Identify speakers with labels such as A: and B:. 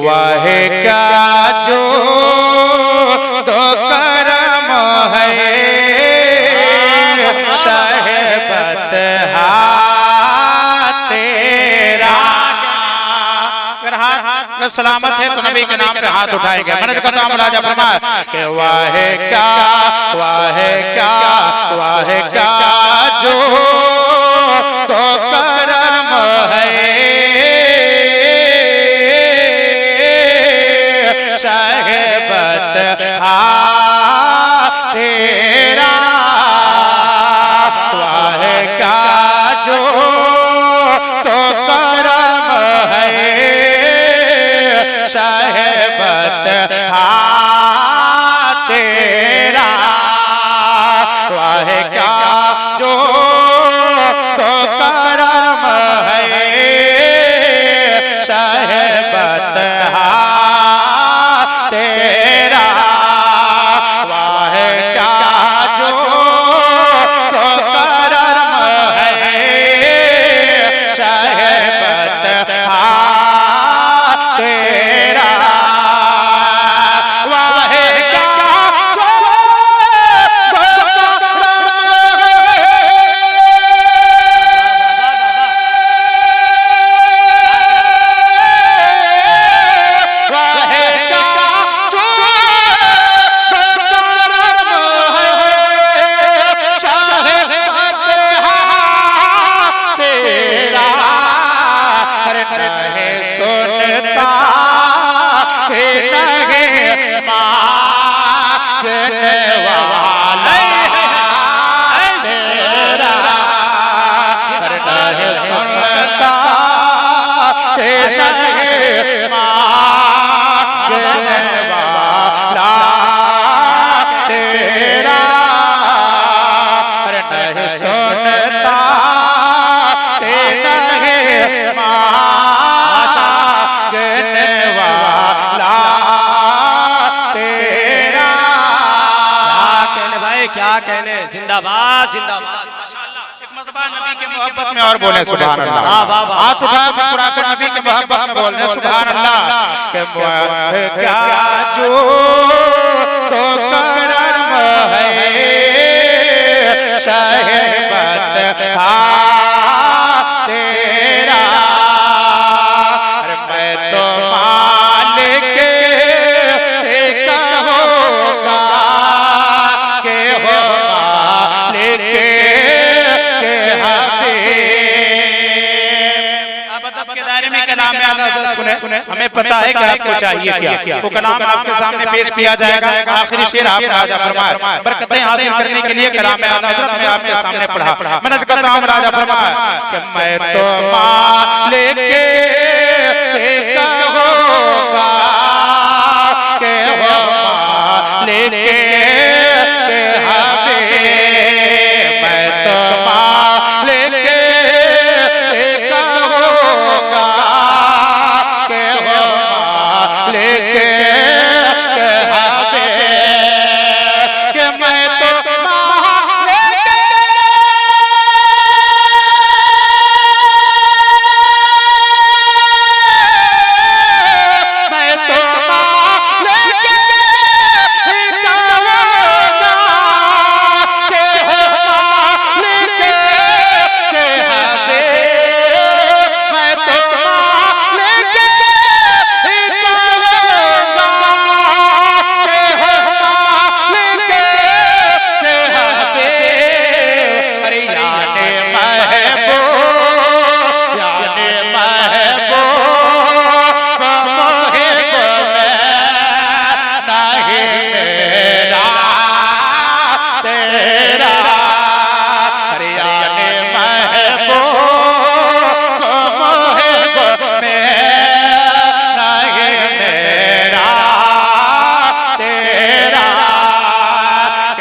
A: वह क्या जो तो करम है शहबत तेरा। अगर हाथ सलामत है तो नबी के नाम पे हाथ उठाएंगे। मैंने तो कहता हूँ राजा फरमाया कि वाह क्या जो तो करम है शहबत तेरा। वाह क्या जो तो करम है शहबत तेरा। वाह क्या जो तो करम है शहबत तेरा। वाह क्या जो तो करम है शहबत तेरा। वाह क्या जो तो करम
B: क्या कहने। जिंदाबाद जिंदाबाद।
A: एक मर्तबा नबी के मोहब्बत में और बोले सुभान अल्लाह। हाथ उठा मुस्कुराकर नबी के मोहब्बत में बोलते सुभान अल्लाह। क्या जो तो करम है शहबत तेरा। मैं तो मालिक कहूँगा के हो मालिक के हबीब। अब अदब के दायरे में कलाम में आला सुने। हमें पता है कि आपको चाहिए क्या। वो कलाम आपके सामने पेश किया जाएगा। आखिरी शेर आपने राजा फरमाया बरकतें हासिल करने के लिए कलाम में आला हज़रत में आपके सामने पढ़ा। मैंने कहता हूँ राजा फरमाया कि मैं तो मालिक कहूँगा के हो मालिक के हबीब। मैं तो मालिक कहूँगा के हो मालिक